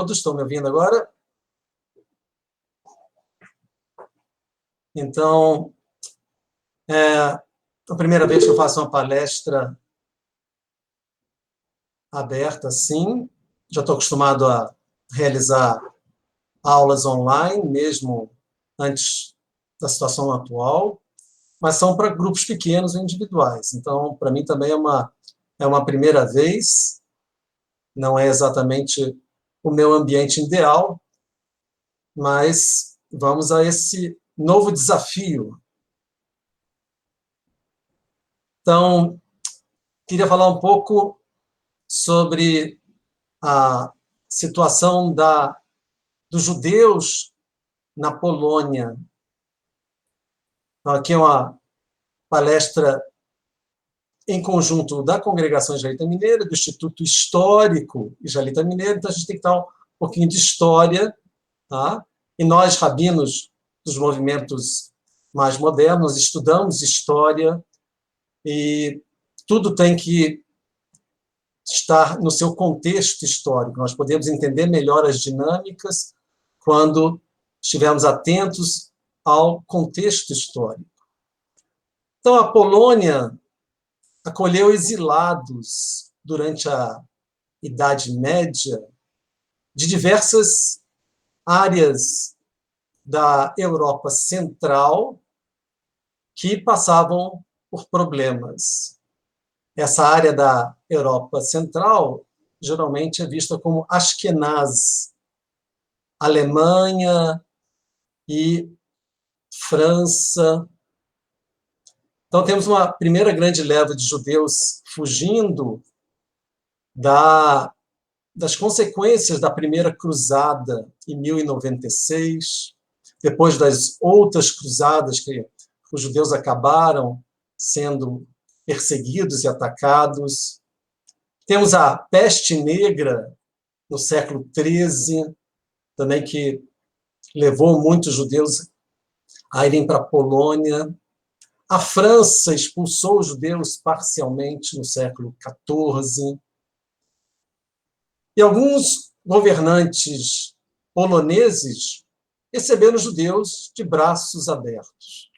Todos estão me ouvindo agora? Então, é a primeira vez que eu faço uma palestra aberta assim. Já estou acostumado a realizar aulas online, mesmo antes da situação atual, mas são para grupos pequenos e individuais. Então, para mim também é uma primeira vez, não é exatamente o meu ambiente ideal, mas vamos a esse novo desafio. Então, queria falar um pouco sobre a situação dos judeus na Polônia. Então, aqui é uma palestra em conjunto da Congregação Israelita Mineira, do Instituto Histórico Israelita Mineiro, então a gente tem que dar um pouquinho de história, tá? E nós, rabinos dos movimentos mais modernos, estudamos história e tudo tem que estar no seu contexto histórico. Nós podemos entender melhor as dinâmicas quando estivermos atentos ao contexto histórico. Então, a Polônia acolheu exilados durante a Idade Média de diversas áreas da Europa Central que passavam por problemas. Essa área da Europa Central geralmente é vista como Ashkenaz, Alemanha e França. Então, temos uma primeira grande leva de judeus fugindo das consequências da primeira cruzada em 1096, depois das outras cruzadas que os judeus acabaram sendo perseguidos e atacados. Temos a peste negra no século XIII, também que levou muitos judeus a irem para a Polônia. A França expulsou os judeus parcialmente no século XIV. E alguns governantes poloneses receberam os judeus de braços abertos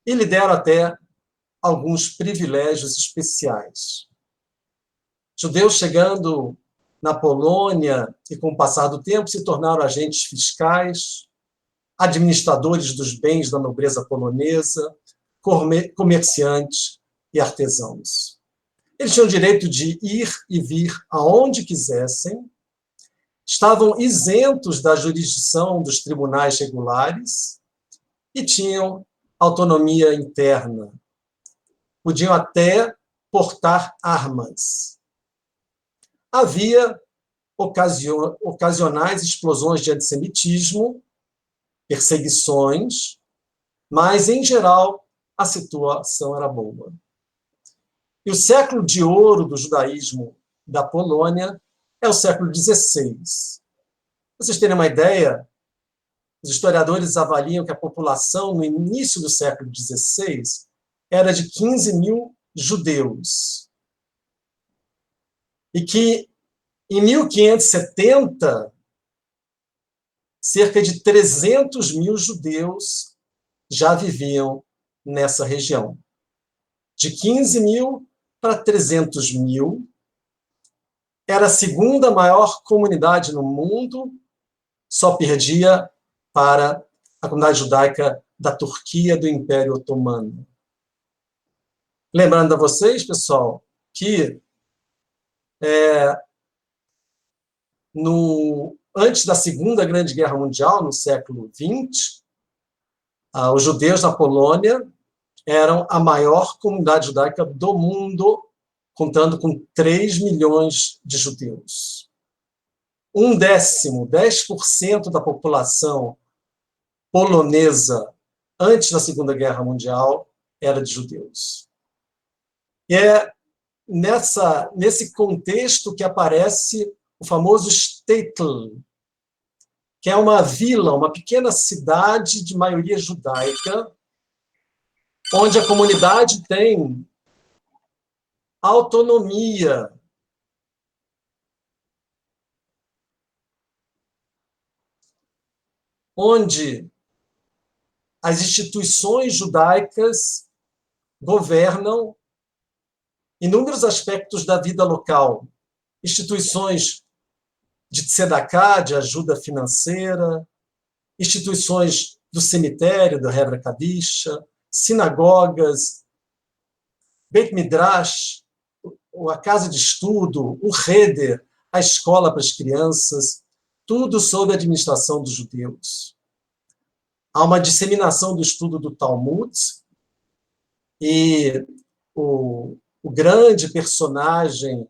e lhe deram até alguns privilégios especiais. Judeus chegando na Polônia e, com o passar do tempo, se tornaram agentes fiscais, administradores dos bens da nobreza polonesa, comerciantes e artesãos. Eles tinham o direito de ir e vir aonde quisessem, estavam isentos da jurisdição dos tribunais regulares e tinham autonomia interna. Podiam até portar armas. Havia ocasionais explosões de antissemitismo, perseguições, mas, em geral, a situação era boa. E o século de ouro do judaísmo da Polônia é o século XVI. Para vocês terem uma ideia, os historiadores avaliam que a população, no início do século XVI, era de 15 mil judeus. E que, em 1570, cerca de 300 mil judeus já viviam nessa região. De 15 mil para 300 mil. Era a segunda maior comunidade no mundo, só perdia para a comunidade judaica da Turquia, do Império Otomano. Lembrando a vocês, pessoal, que antes da Segunda Grande Guerra Mundial, no século XX, os judeus na Polônia eram a maior comunidade judaica do mundo, contando com 3 milhões de judeus. 10% da população polonesa antes da Segunda Guerra Mundial era de judeus. E é nesse contexto que aparece o famoso shtetl, que é uma vila, uma pequena cidade de maioria judaica, onde a comunidade tem autonomia. onde as instituições judaicas governam inúmeros aspectos da vida local. Instituições de tzedakah, de ajuda financeira, instituições do cemitério, do Hebra Kadisha, sinagogas, Beit Midrash, a casa de estudo, o Heder, a escola para as crianças, tudo sob a administração dos judeus. Há uma disseminação do estudo do Talmud, e o grande personagem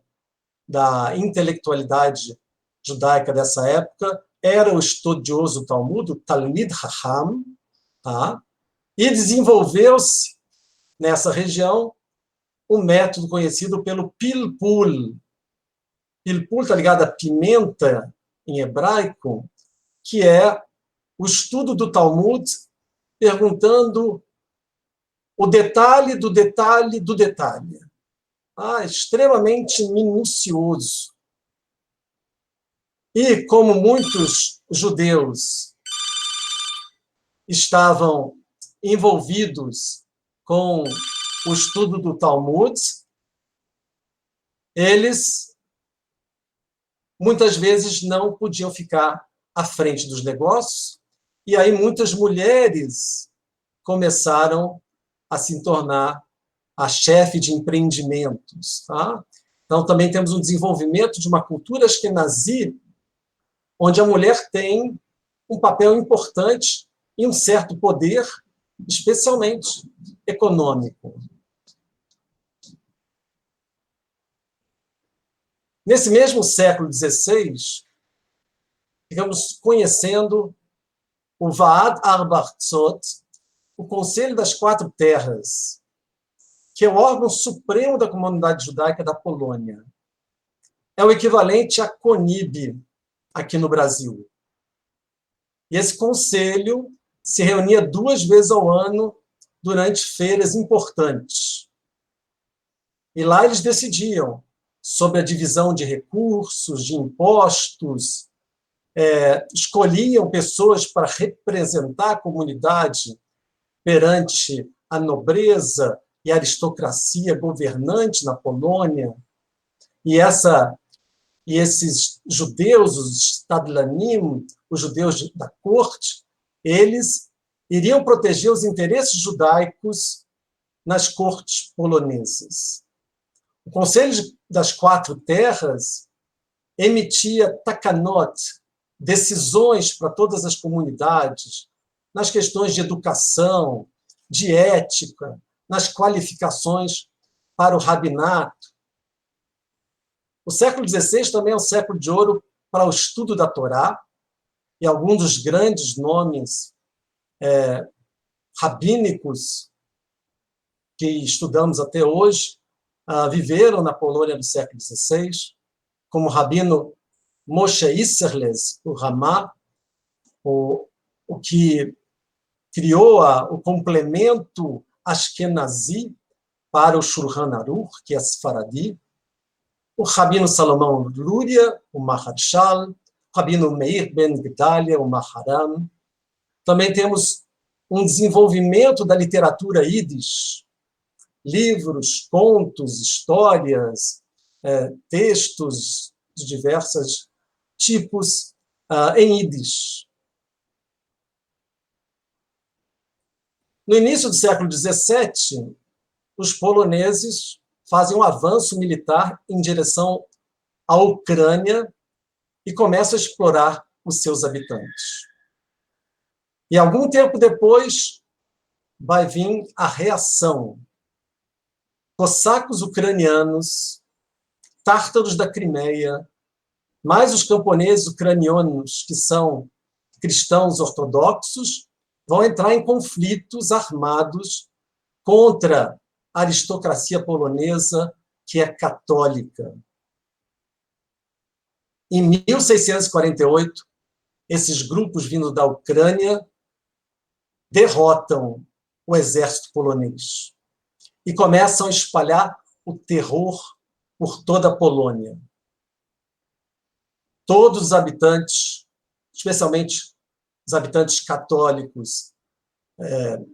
da intelectualidade judaica dessa época era o estudioso Talmud, o Talmid Chacham, tá? E desenvolveu-se nessa região um método conhecido pelo pilpul. Pilpul está ligado a pimenta em hebraico, que é o estudo do Talmud perguntando o detalhe do detalhe do detalhe. Extremamente minucioso. E como muitos judeus estavam envolvidos com o estudo do Talmud, eles muitas vezes não podiam ficar à frente dos negócios, e aí muitas mulheres começaram a se tornar a chefe de empreendimentos. Tá? Então, também temos um desenvolvimento de uma cultura ashkenazi, onde a mulher tem um papel importante e um certo poder, especialmente econômico. Nesse mesmo século XVI, ficamos conhecendo o Vaad Arba Arzot, o Conselho das Quatro Terras, que é o órgão supremo da comunidade judaica da Polônia. É o equivalente à CONIB aqui no Brasil. E esse conselho se reunia 2 vezes ao ano durante feiras importantes. E lá eles decidiam sobre a divisão de recursos, de impostos, escolhiam pessoas para representar a comunidade perante a nobreza e a aristocracia governante na Polônia. E esses judeus, os stadlanim, os judeus da corte, eles iriam proteger os interesses judaicos nas cortes polonesas. O Conselho das Quatro Terras emitia takanot, decisões para todas as comunidades, nas questões de educação, de ética, nas qualificações para o rabinato. O século XVI também é um século de ouro para o estudo da Torá, e alguns dos grandes nomes rabínicos que estudamos até hoje viveram na Polônia do século XVI, como o rabino Moshe Isserles, o Ramá, o que criou o complemento ashkenazi para o Shulchan Aruch, que é Sfaradi, o rabino Salomão Luria, o Maharshal, o rabino Meir Ben Gedalia, o Maharam. Também temos um desenvolvimento da literatura Yiddish, livros, contos, histórias, textos de diversos tipos em Yiddish. No início do século XVII, os poloneses fazem um avanço militar em direção à Ucrânia e começam a explorar os seus habitantes. E algum tempo depois vai vir a reação. Cossacos ucranianos, tártaros da Crimeia, mais os camponeses ucranianos, que são cristãos ortodoxos, vão entrar em conflitos armados contra a aristocracia polonesa, que é católica. Em 1648, esses grupos vindos da Ucrânia derrotam o exército polonês e começam a espalhar o terror por toda a Polônia. Todos os habitantes, especialmente os habitantes católicos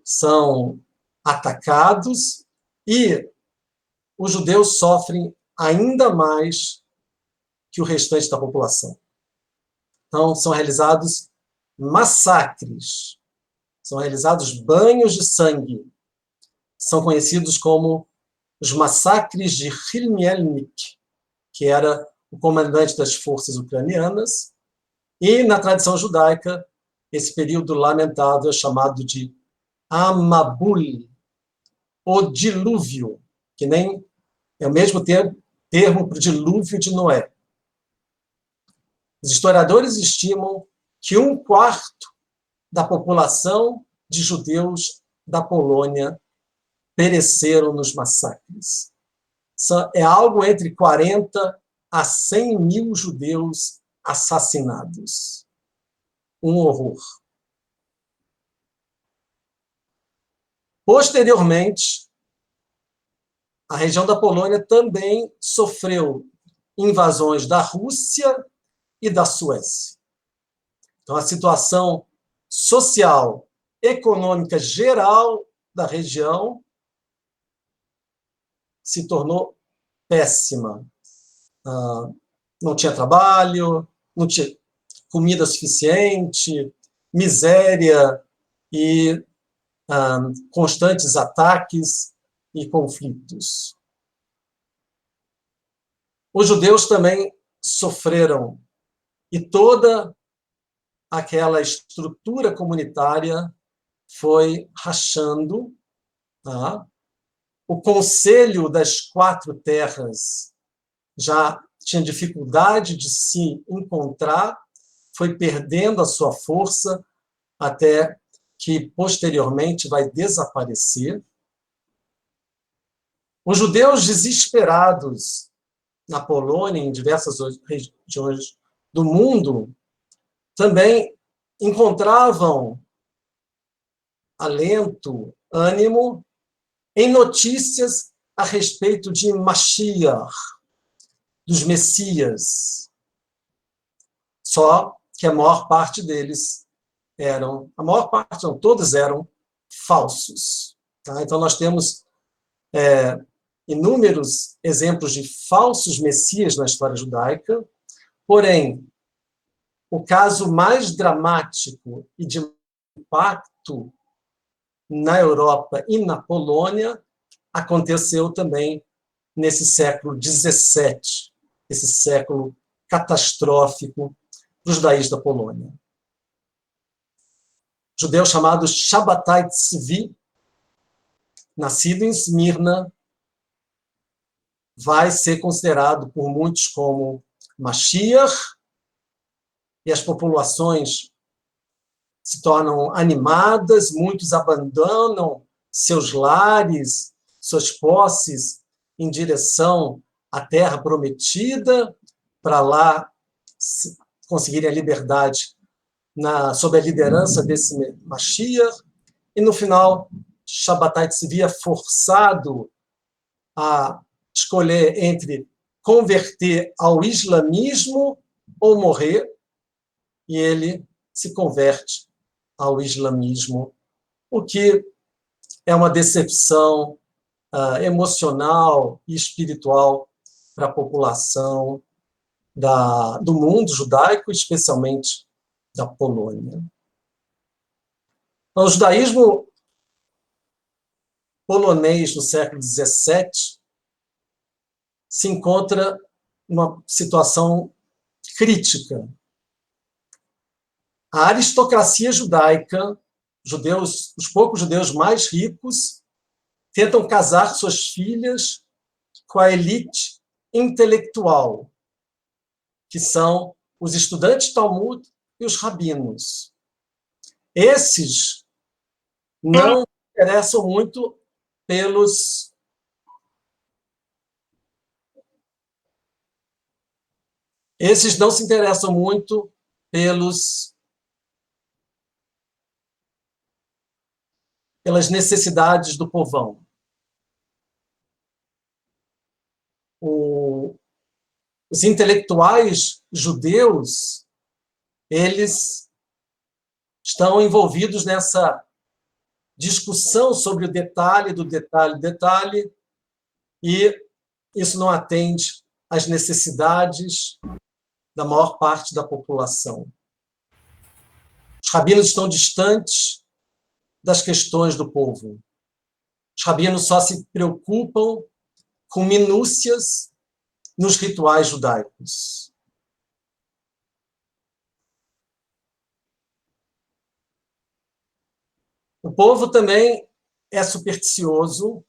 são atacados e os judeus sofrem ainda mais que o restante da população. Então, são realizados massacres, são realizados banhos de sangue, são conhecidos como os massacres de Khmelnytskyi, que era o comandante das forças ucranianas, e na tradição judaica, esse período lamentável é chamado de Amabul, o dilúvio, que nem é o mesmo termo para o dilúvio de Noé. Os historiadores estimam que 1/4 da população de judeus da Polônia pereceram nos massacres. É algo entre 40 a 100 mil judeus assassinados. Um horror. Posteriormente, a região da Polônia também sofreu invasões da Rússia e da Suécia. Então, a situação social, econômica geral da região se tornou péssima. Não tinha trabalho, não tinha comida suficiente, miséria e constantes ataques e conflitos. Os judeus também sofreram, e toda aquela estrutura comunitária foi rachando. Tá? O Conselho das Quatro Terras já tinha dificuldade de se encontrar, foi perdendo a sua força até que, posteriormente, vai desaparecer. Os judeus desesperados na Polônia, em diversas regiões do mundo, também encontravam alento, ânimo em notícias a respeito de Mashiach, dos Messias. Só que a maior parte deles a maior parte não, todos eram falsos. Tá? Então nós temos inúmeros exemplos de falsos messias na história judaica, porém, o caso mais dramático e de impacto na Europa e na Polônia aconteceu também nesse século XVII, esse século catastrófico para os judaístas da Polônia. Judeu chamado Shabbatai Tzvi, nascido em Esmirna, vai ser considerado por muitos como Mashiach, e as populações se tornam animadas, muitos abandonam seus lares, suas posses, em direção à terra prometida, para lá conseguirem a liberdade sob a liderança desse Mashiach, e no final, Shabbatai Tzvi é forçado a escolher entre converter ao islamismo ou morrer, e ele se converte ao islamismo, o que é uma decepção emocional e espiritual para a população do mundo judaico, especialmente da Polônia. Então, o judaísmo polonês no século XVII se encontra numa situação crítica. A aristocracia judaica, os poucos judeus mais ricos, tentam casar suas filhas com a elite intelectual, que são os estudantes de Talmud e os rabinos. Esses não se interessam muito pelos pelas necessidades do povão. Os intelectuais judeus, eles estão envolvidos nessa discussão sobre o detalhe do detalhe, e isso não atende às necessidades da maior parte da população. Os rabinos estão distantes das questões do povo. Os rabinos só se preocupam com minúcias nos rituais judaicos. O povo também é supersticioso.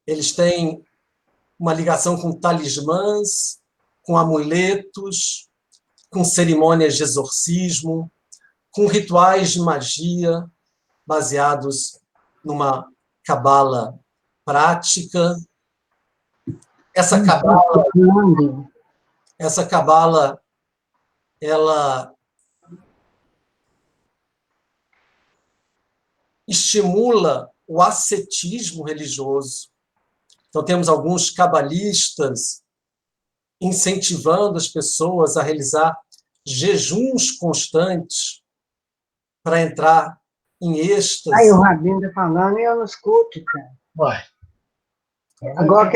Eles têm uma ligação com talismãs, com amuletos, com cerimônias de exorcismo, com rituais de magia baseados numa cabala prática. Essa cabala, ela estimula o ascetismo religioso. Então, temos alguns cabalistas incentivando as pessoas a realizar jejuns constantes para entrar em êxtase. Aí o rabino está falando e eu não escuto, cara. Ué. Agora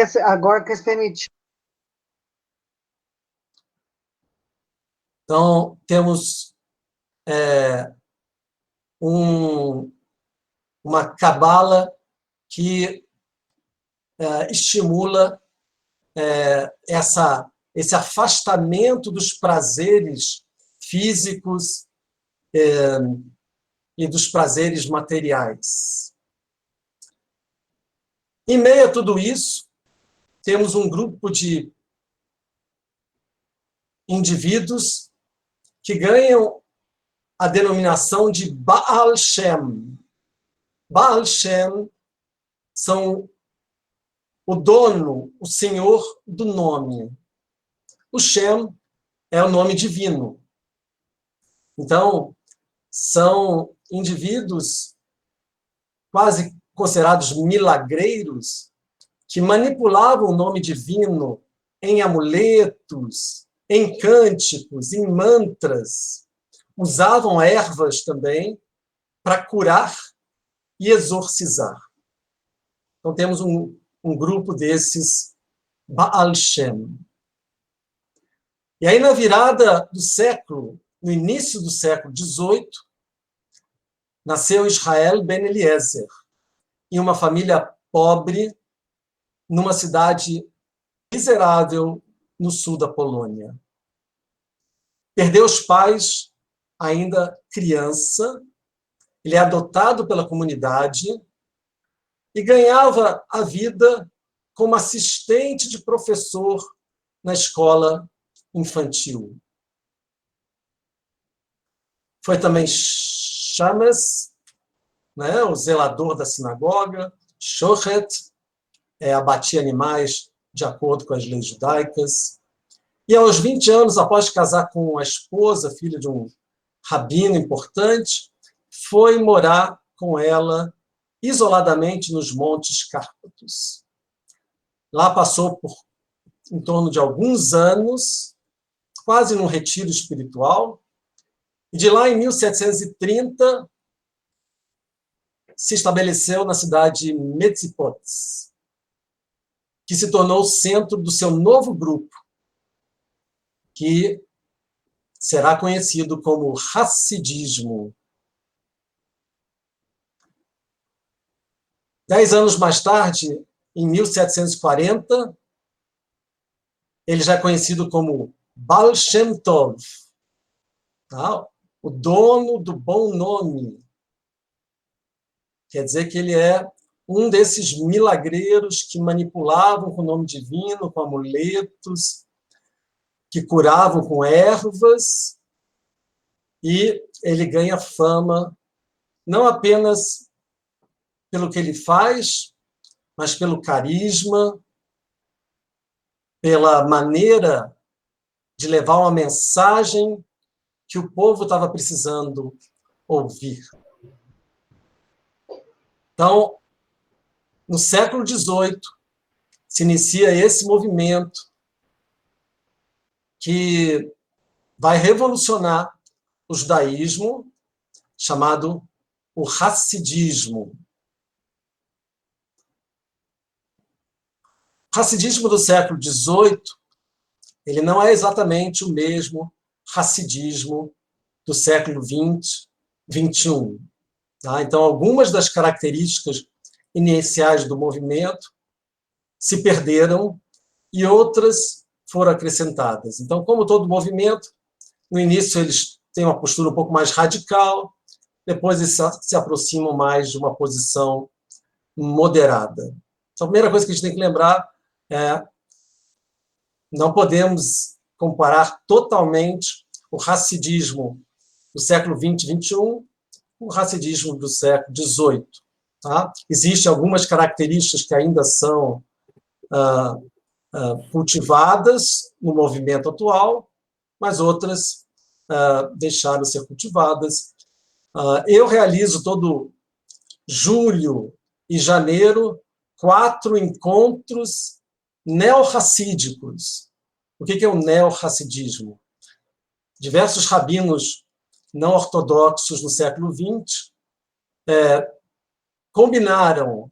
que eles permitiram. Então, temos uma cabala que estimula esse afastamento dos prazeres físicos e dos prazeres materiais. Em meio a tudo isso, temos um grupo de indivíduos que ganham a denominação de Baal Shem. Baal Shem são o dono, o senhor do nome. O Shem é o nome divino. Então, são indivíduos quase considerados milagreiros que manipulavam o nome divino em amuletos, em cânticos, em mantras. Usavam ervas também para curar e exorcizar. Então, temos um grupo desses Baal Shem. E aí, na virada do século, no início do século XVIII, nasceu Israel Ben Eliezer, em uma família pobre, numa cidade miserável no sul da Polônia. Perdeu os pais ainda criança, ele é adotado pela comunidade e ganhava a vida como assistente de professor na escola infantil. Foi também Shames, né, o zelador da sinagoga, Shochet, abatia animais de acordo com as leis judaicas. E aos 20 anos, após casar com a esposa, filha de um rabino importante, foi morar com ela isoladamente nos Montes Cárpatos. Lá passou por em torno de alguns anos, quase num retiro espiritual, e de lá, em 1730, se estabeleceu na cidade de Metzipotz, que se tornou o centro do seu novo grupo, que será conhecido como Hassidismo. 10 anos mais tarde, em 1740, ele já é conhecido como Baal Shem Tov, tá? O dono do bom nome. Quer dizer que ele é um desses milagreiros que manipulavam com o nome divino, com amuletos, que curavam com ervas, e ele ganha fama não apenas pelo que ele faz, mas pelo carisma, pela maneira de levar uma mensagem que o povo estava precisando ouvir. Então, no século XVIII, se inicia esse movimento que vai revolucionar o judaísmo, chamado o Hassidismo. O Hassidismo do século XVIII, ele não é exatamente o mesmo Hassidismo do século XX, XXI. Tá? Então, algumas das características iniciais do movimento se perderam e outras foram acrescentadas. Então, como todo movimento, no início eles têm uma postura um pouco mais radical, depois eles se aproximam mais de uma posição moderada. Então, a primeira coisa que a gente tem que lembrar é não podemos comparar totalmente o hassidismo do século XX, XXI com o hassidismo do século XVIII. Tá? Existem algumas características que ainda são cultivadas no movimento atual, mas outras deixaram de ser cultivadas. Eu realizo todo julho e janeiro 4 encontros neo-hassídicos. O que é o neo-hassidismo? Diversos rabinos não ortodoxos no século XX combinaram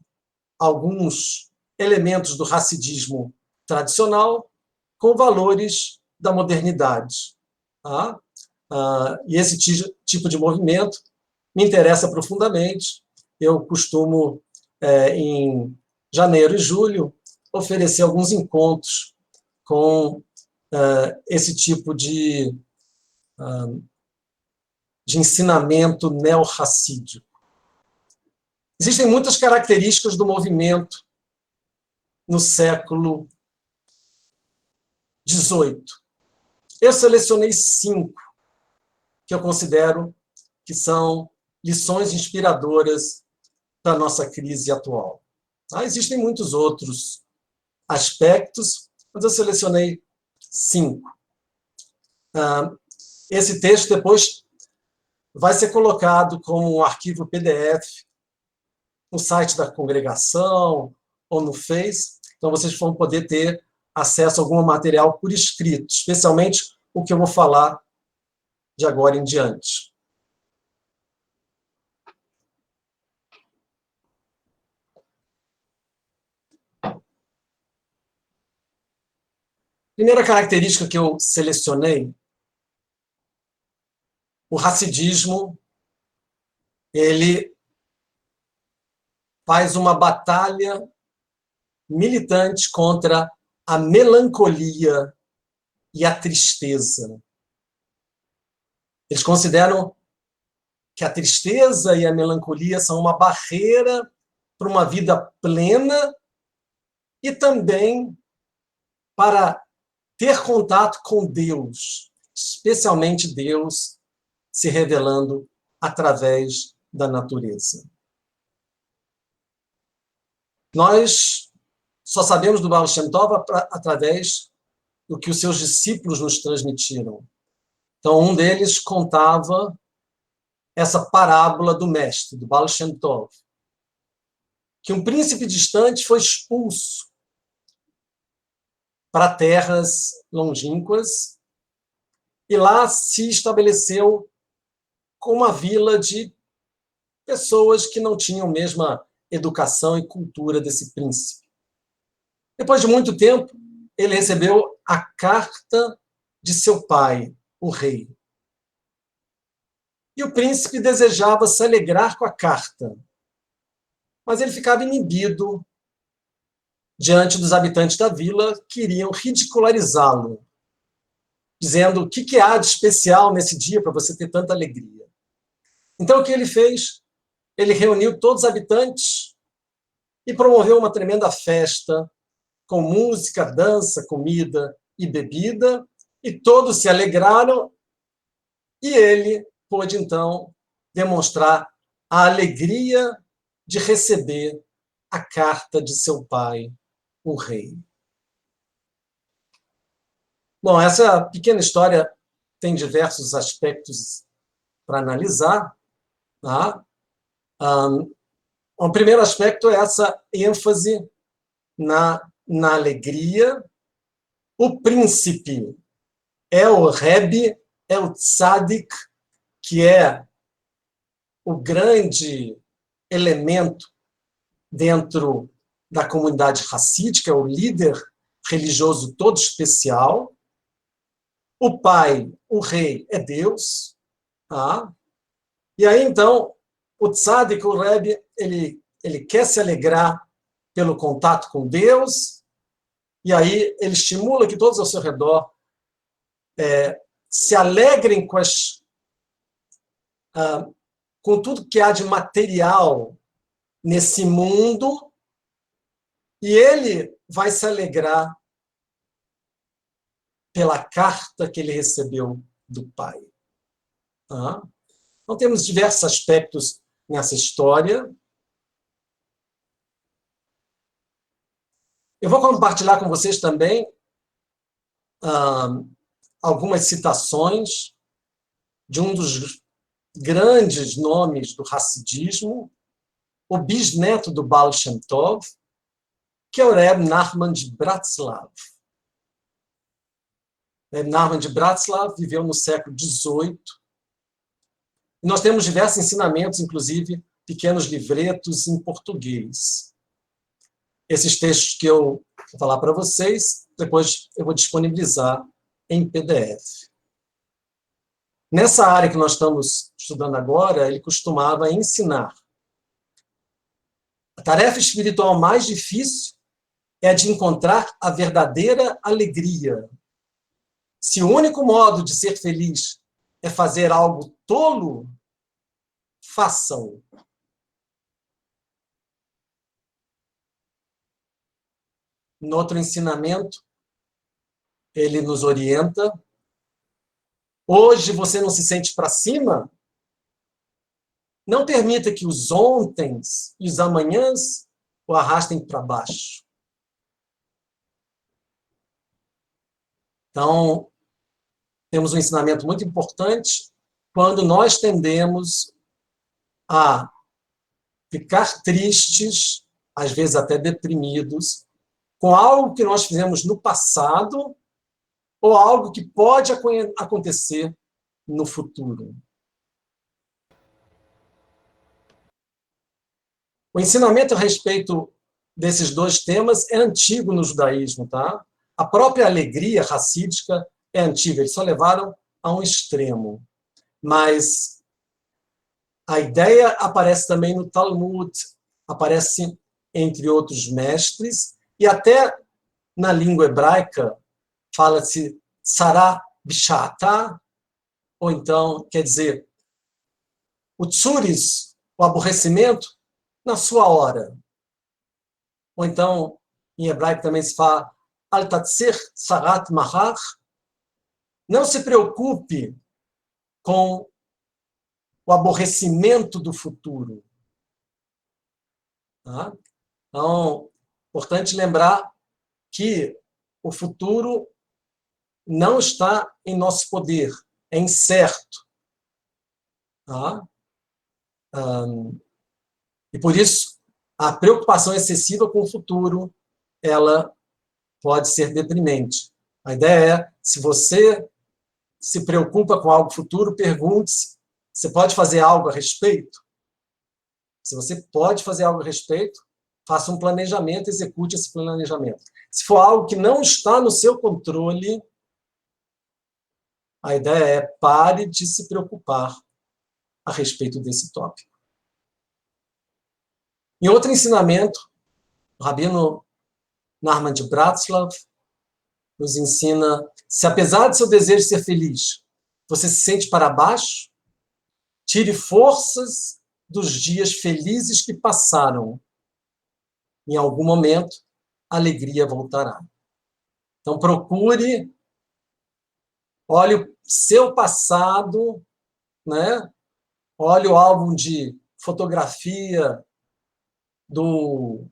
alguns elementos do hassidismo tradicional com valores da modernidade. Tá? E esse tipo de movimento me interessa profundamente. Eu costumo, em janeiro e julho, oferecer alguns encontros com esse tipo de ensinamento neo-hassídico. Existem muitas características do movimento no século XVIII. Eu selecionei 5 que eu considero que são lições inspiradoras para a nossa crise atual. Existem muitos outros aspectos, mas eu selecionei 5. Esse texto depois vai ser colocado como um arquivo PDF no site da congregação ou no Face, então vocês vão poder ter acesso a algum material por escrito, especialmente o que eu vou falar de agora em diante. Primeira característica que eu selecionei, o hassidismo, ele faz uma batalha militante contra a melancolia e a tristeza. Eles consideram que a tristeza e a melancolia são uma barreira para uma vida plena e também para ter contato com Deus, especialmente Deus se revelando através da natureza. Nós só sabemos do Baal Shem Tov através do que os seus discípulos nos transmitiram. Então, um deles contava essa parábola do mestre, do Baal Shem Tov, que um príncipe distante foi expulso para terras longínquas e lá se estabeleceu com uma vila de pessoas que não tinham a mesma educação e cultura desse príncipe. Depois de muito tempo, ele recebeu a carta de seu pai, o rei. E o príncipe desejava se alegrar com a carta, mas ele ficava inibido diante dos habitantes da vila que iriam ridicularizá-lo, dizendo: o que há de especial nesse dia para você ter tanta alegria? Então, o que ele fez? Ele reuniu todos os habitantes e promoveu uma tremenda festa, com música, dança, comida e bebida, e todos se alegraram, e ele pôde, então, demonstrar a alegria de receber a carta de seu pai, o rei. Bom, essa pequena história tem diversos aspectos para analisar. Tá? O primeiro aspecto é essa ênfase na alegria. O príncipe é o Rebbe, é o tzadik, que é o grande elemento dentro da comunidade racídica, é o líder religioso todo especial. O pai, o rei, é Deus. Tá? E aí, então, o tzadik, o Rebbe, ele quer se alegrar pelo contato com Deus, e aí ele estimula que todos ao seu redor se alegrem com tudo que há de material nesse mundo, e ele vai se alegrar pela carta que ele recebeu do pai. Tá? Então, temos diversos aspectos nessa história. Eu vou compartilhar com vocês também algumas citações de um dos grandes nomes do Hassidismo, o bisneto do Baal Shem Tov, que é o Reb Nachman de Bratslav. Reb Nachman de Bratslav viveu no século XVIII. E nós temos diversos ensinamentos, inclusive pequenos livretos em português. Esses textos que eu vou falar para vocês, depois eu vou disponibilizar em PDF. Nessa área que nós estamos estudando agora, ele costumava ensinar. A tarefa espiritual mais difícil é a de encontrar a verdadeira alegria. Se o único modo de ser feliz é fazer algo tolo, façam. No outro ensinamento, ele nos orienta. Hoje você não se sente para cima? Não permita que os ontens e os amanhãs o arrastem para baixo. Então, temos um ensinamento muito importante quando nós tendemos a ficar tristes, às vezes até deprimidos, com algo que nós fizemos no passado ou algo que pode acontecer no futuro. O ensinamento a respeito desses dois temas é antigo no judaísmo, tá? A própria alegria racídica é antiga, eles só levaram a um extremo. Mas a ideia aparece também no Talmud, aparece entre outros mestres, e até na língua hebraica fala-se Sará Bishata, ou então, quer dizer, o tsuris, o aborrecimento, na sua hora. Ou então, em hebraico também se fala Al Tatzir Sarat Mahar, não se preocupe com o aborrecimento do futuro. Tá? Então, importante lembrar que o futuro não está em nosso poder, é incerto. Tá? E por isso, a preocupação excessiva com o futuro, ela pode ser deprimente. A ideia é, se você se preocupa com algo futuro, pergunte-se, você pode fazer algo a respeito? Se você pode fazer algo a respeito, faça um planejamento, execute esse planejamento. Se for algo que não está no seu controle, a ideia é pare de se preocupar a respeito desse tópico. Em outro ensinamento, o Rabino Nachman de Bratslav nos ensina, se apesar de seu desejo de ser feliz, você se sente para baixo, tire forças dos dias felizes que passaram. Em algum momento, a alegria voltará. Então, procure, olhe o seu passado, né? Olhe o álbum de fotografia do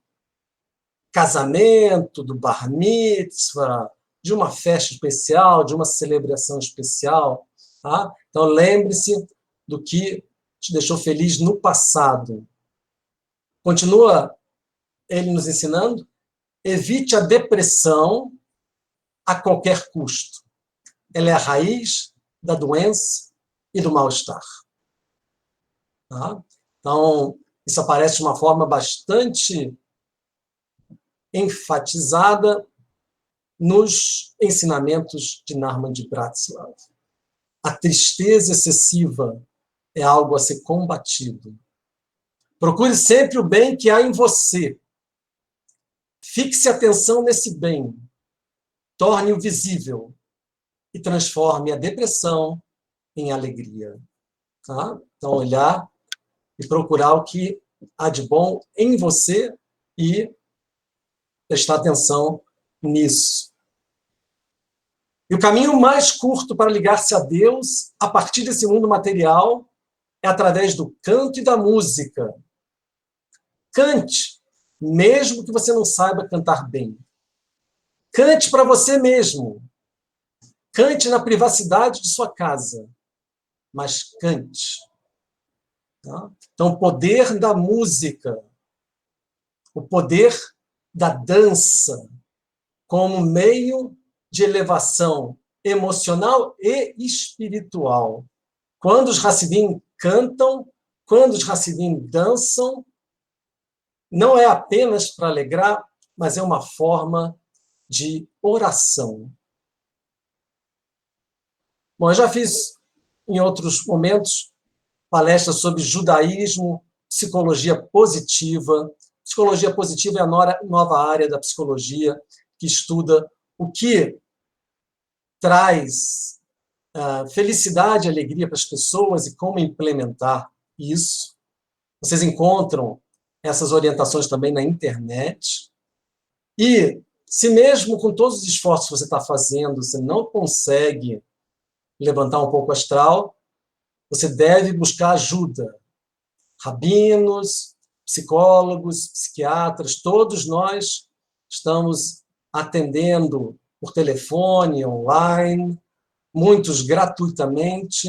casamento, do bar mitzvah, de uma festa especial, de uma celebração especial. Tá? Então, lembre-se do que te deixou feliz no passado. Continua ele nos ensinando, evite a depressão a qualquer custo. Ela é a raiz da doença e do mal-estar. Tá? Então, isso aparece de uma forma bastante enfatizada nos ensinamentos de Narman de Bratslav. A tristeza excessiva é algo a ser combatido. Procure sempre o bem que há em você. Fixe atenção nesse bem. Torne-o visível e transforme a depressão em alegria. Tá? Então, olhar e procurar o que há de bom em você e prestar atenção nisso. E o caminho mais curto para ligar-se a Deus, a partir desse mundo material, é através do canto e da música. Cante, mesmo que você não saiba cantar bem. Cante para você mesmo. Cante na privacidade de sua casa. Mas cante. Tá? Então, o poder da música, o poder da dança, como meio de elevação emocional e espiritual. Quando os Hassidim cantam, quando os Hassidim dançam, não é apenas para alegrar, mas é uma forma de oração. Bom, eu já fiz, em outros momentos, palestras sobre judaísmo, psicologia positiva. Psicologia positiva é a nova área da psicologia que estuda o que traz felicidade e alegria para as pessoas e como implementar isso. Vocês encontram essas orientações também na internet. E se mesmo com todos os esforços que você está fazendo, você não consegue levantar um pouco o astral, você deve buscar ajuda. Rabinos, psicólogos, psiquiatras, todos nós estamos atendendo por telefone, online, muitos gratuitamente,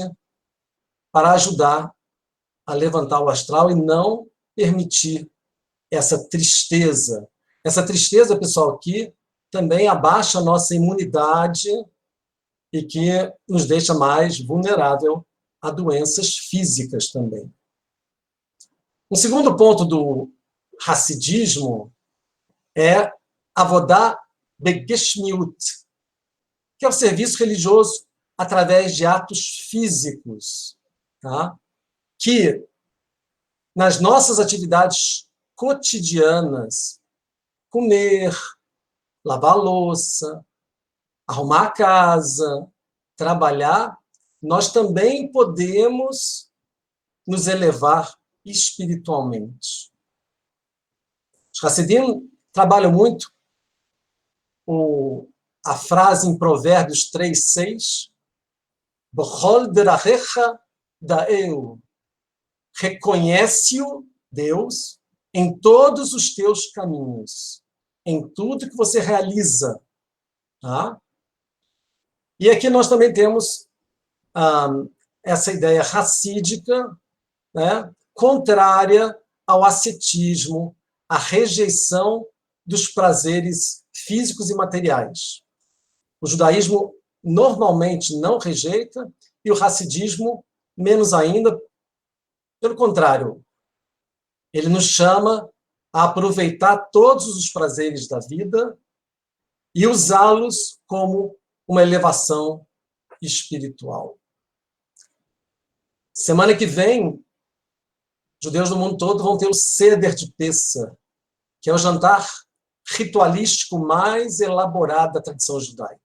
para ajudar a levantar o astral e não permitir essa tristeza. Essa tristeza, pessoal, que também abaixa a nossa imunidade e que nos deixa mais vulnerável a doenças físicas também. Um segundo ponto do Hassidismo é Avodah Begeshmiut, que é o serviço religioso através de atos físicos, tá? Que nas nossas atividades cotidianas, comer, lavar a louça, arrumar a casa, trabalhar, nós também podemos nos elevar espiritualmente. Os Hassidim trabalham muito a frase em Provérbios 3:6, B'chol derachecha da'eu, reconhece-o, Deus, em todos os teus caminhos, em tudo que você realiza. Tá? E aqui nós também temos essa ideia racídica, né, contrária ao ascetismo, à rejeição dos prazeres físicos e materiais. O judaísmo normalmente não rejeita e o hassidismo menos ainda. Pelo contrário, ele nos chama a aproveitar todos os prazeres da vida e usá-los como uma elevação espiritual. Semana que vem, judeus do mundo todo vão ter o Seder de Pessah, que é o jantar ritualístico mais elaborado da tradição judaica.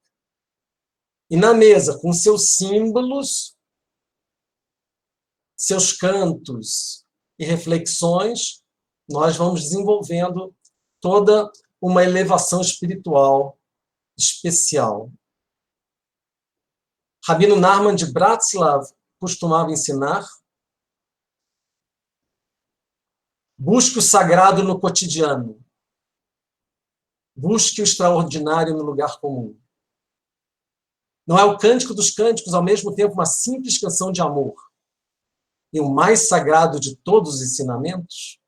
E na mesa, com seus símbolos, seus cantos e reflexões, nós vamos desenvolvendo toda uma elevação espiritual especial. Rabino Narman de Bratslav costumava ensinar: busque o sagrado no cotidiano, busque o extraordinário no lugar comum. Não é o cântico dos cânticos, ao mesmo tempo, uma simples canção de amor e o mais sagrado de todos os ensinamentos?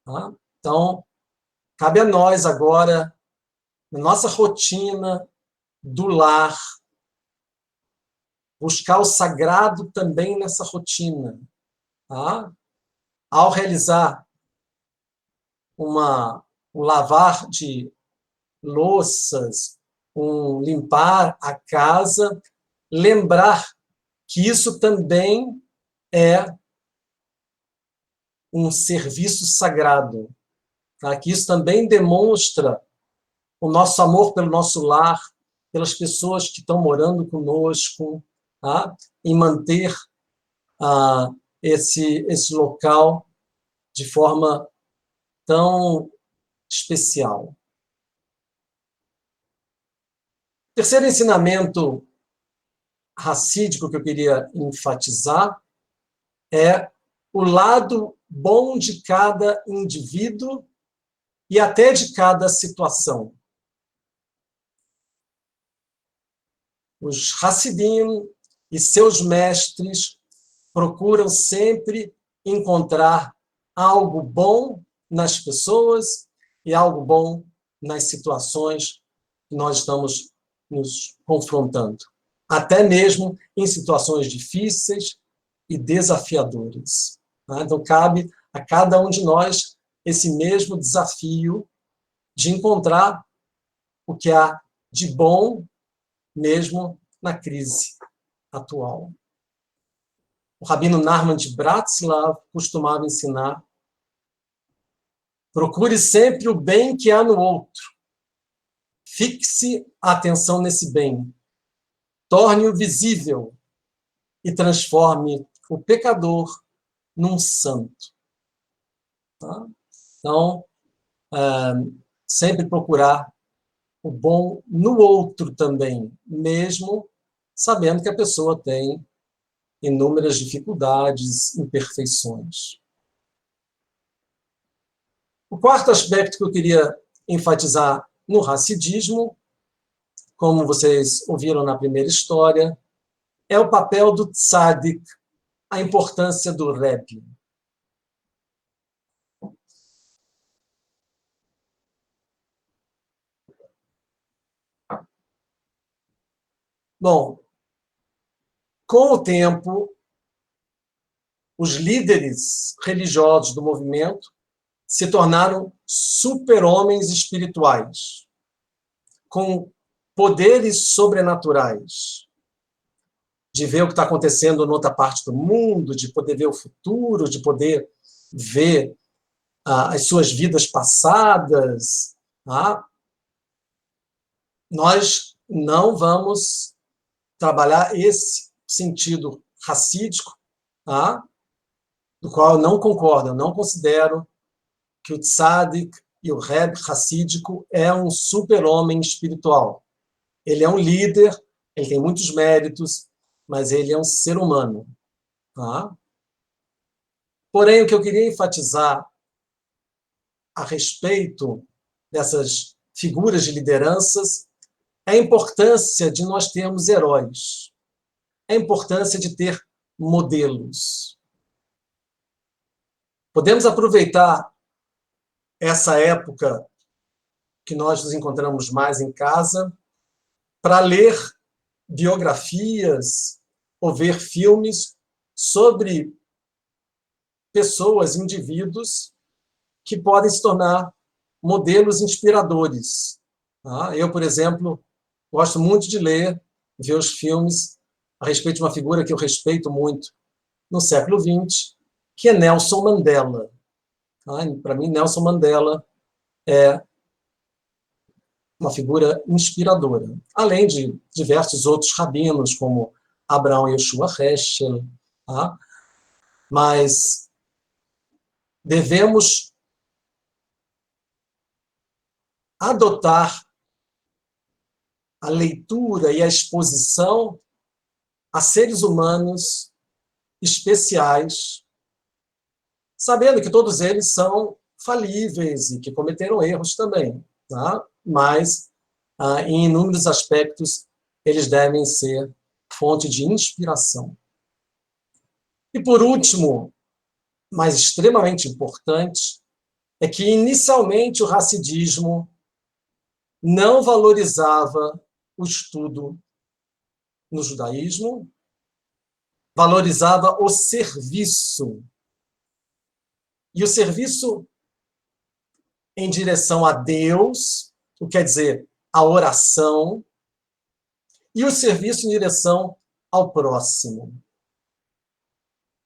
Tá? Então, cabe a nós agora, na nossa rotina do lar, buscar o sagrado também nessa rotina. Tá? Ao realizar um lavar de louças, um limpar a casa, lembrar que isso também é um serviço sagrado, tá? Que isso também demonstra o nosso amor pelo nosso lar, pelas pessoas que estão morando conosco, tá? Em manter esse local de forma tão especial. Terceiro ensinamento racídico que eu queria enfatizar é o lado bom de cada indivíduo e até de cada situação. Os Hassidim e seus mestres procuram sempre encontrar algo bom nas pessoas e algo bom nas situações que nós estamos nos confrontando, até mesmo em situações difíceis e desafiadoras. Então, cabe a cada um de nós esse mesmo desafio de encontrar o que há de bom mesmo na crise atual. O rabino Nachman de Bratslav costumava ensinar: procure sempre o bem que há no outro. Fixe a atenção nesse bem. Torne-o visível e transforme o pecador num santo. Tá? Então, sempre procurar o bom no outro também, mesmo sabendo que a pessoa tem inúmeras dificuldades, imperfeições. O quarto aspecto que eu queria enfatizar no Hassidismo, como vocês ouviram na primeira história, é o papel do Tzadik, a importância do Rebbe. Bom, com o tempo, os líderes religiosos do movimento se tornaram super-homens espirituais, com poderes sobrenaturais, de ver o que está acontecendo em outra parte do mundo, de poder ver o futuro, de poder ver as suas vidas passadas. Tá? Nós não vamos trabalhar esse sentido racídico, tá? Do qual eu não concordo, eu não considero que o Tzadik e o Rebbe racídico é um super-homem espiritual. Ele é um líder, ele tem muitos méritos, mas ele é um ser humano. Tá? Porém, o que eu queria enfatizar a respeito dessas figuras de lideranças é a importância de nós termos heróis, a importância de ter modelos. Podemos aproveitar essa época que nós nos encontramos mais em casa para ler biografias ou ver filmes sobre pessoas, indivíduos que podem se tornar modelos inspiradores. Eu, por exemplo, gosto muito de ler, ver os filmes a respeito de uma figura que eu respeito muito no século XX, que é Nelson Mandela. Para mim, Nelson Mandela é uma figura inspiradora, além de diversos outros rabinos, como Abraham Yeshua Heschel. Mas devemos adotar a leitura e a exposição a seres humanos especiais, sabendo que todos eles são falíveis e que cometeram erros também, tá? Mas, em inúmeros aspectos, eles devem ser fonte de inspiração. E, por último, mas extremamente importante, é que, inicialmente, o hassidismo não valorizava o estudo no judaísmo valorizava o serviço. E o serviço em direção a Deus, o que quer dizer, a oração, e o serviço em direção ao próximo.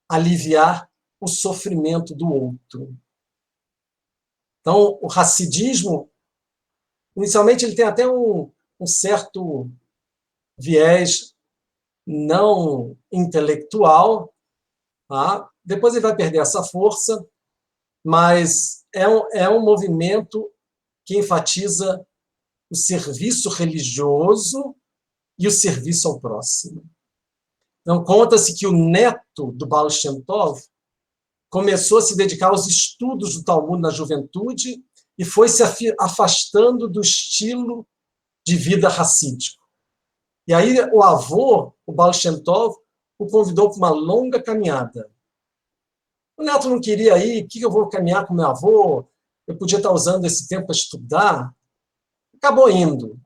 Aliviar o sofrimento do outro. Então, o hassidismo, inicialmente, ele tem até um certo viés não intelectual, tá? Depois ele vai perder essa força, mas é um movimento que enfatiza o serviço religioso e o serviço ao próximo. Então, conta-se que o neto do Baal Shem Tov começou a se dedicar aos estudos do Talmud na juventude e foi se afastando do estilo de vida racídico. E aí o avô, o Baal Shem Tov, o convidou para uma longa caminhada. O neto não queria ir, por que eu vou caminhar com meu avô? Eu podia estar usando esse tempo para estudar. Acabou indo.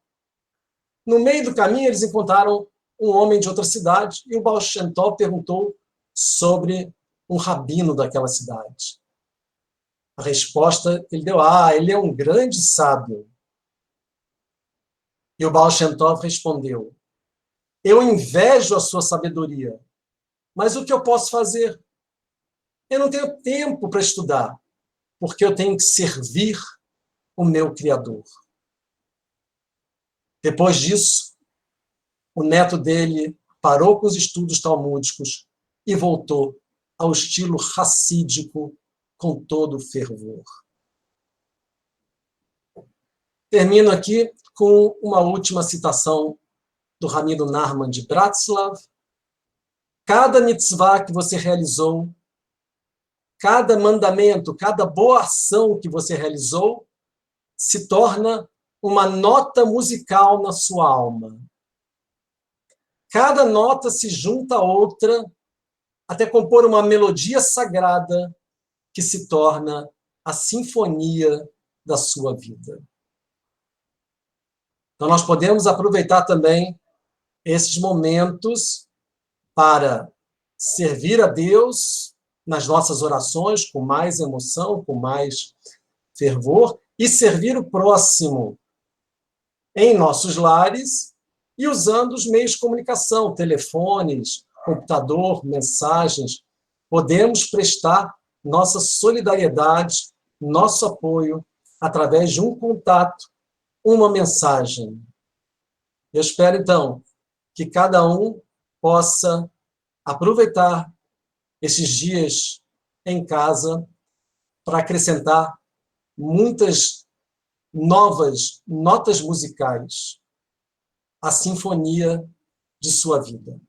No meio do caminho, eles encontraram um homem de outra cidade e o Baal Shem Tov perguntou sobre um rabino daquela cidade. A resposta que ele deu, ele é um grande sábio. E o Baal Shem Tov respondeu, eu invejo a sua sabedoria, mas o que eu posso fazer? Eu não tenho tempo para estudar, porque eu tenho que servir o meu Criador. Depois disso, o neto dele parou com os estudos talmúdicos e voltou ao estilo racídico com todo o fervor. Termino aqui com uma última citação do Rabino Nachman de Bratslav. Cada mitzvah que você realizou, cada mandamento, cada boa ação que você realizou, se torna uma nota musical na sua alma. Cada nota se junta a outra até compor uma melodia sagrada que se torna a sinfonia da sua vida. Então, nós podemos aproveitar também esses momentos para servir a Deus nas nossas orações com mais emoção, com mais fervor, e servir o próximo em nossos lares e usando os meios de comunicação, telefones, computador, mensagens. Podemos prestar nossa solidariedade, nosso apoio, através de um contato, uma mensagem. Eu espero, então, que cada um possa aproveitar esses dias em casa para acrescentar muitas novas notas musicais à sinfonia de sua vida.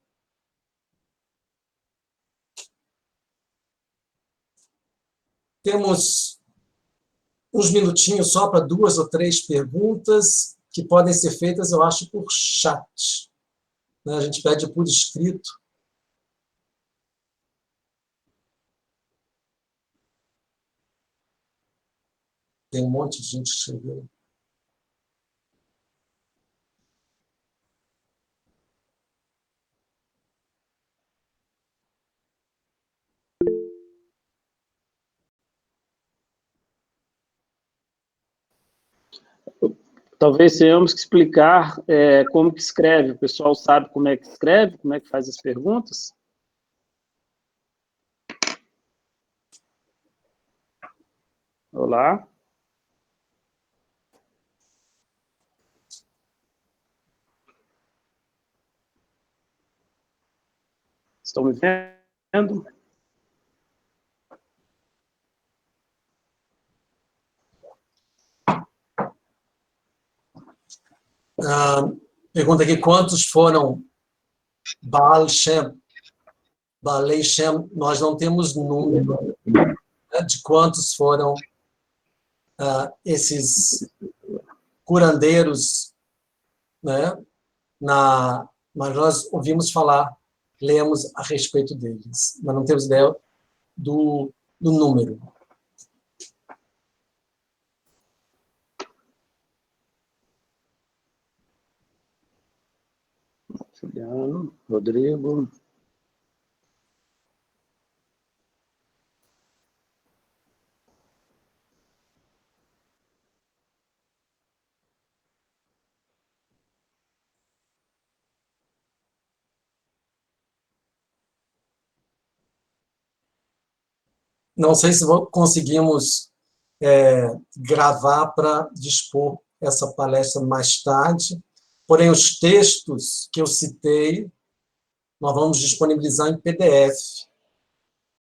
Temos uns minutinhos só para 2 ou 3 perguntas que podem ser feitas, eu acho, por chat. A gente pede por escrito. Tem um monte de gente que escreveu. Talvez tenhamos que explicar como que escreve. O pessoal sabe como é que escreve, como é que faz as perguntas? Olá. Estão me vendo? Pergunta aqui, quantos foram Baal Shem? Baalei Shem, nós não temos número, né, de quantos foram esses curandeiros, né, mas nós ouvimos falar, lemos a respeito deles, mas não temos ideia do número. Juliano, Rodrigo. Não sei se conseguimos gravar para dispor essa palestra mais tarde, porém os textos que eu citei nós vamos disponibilizar em PDF.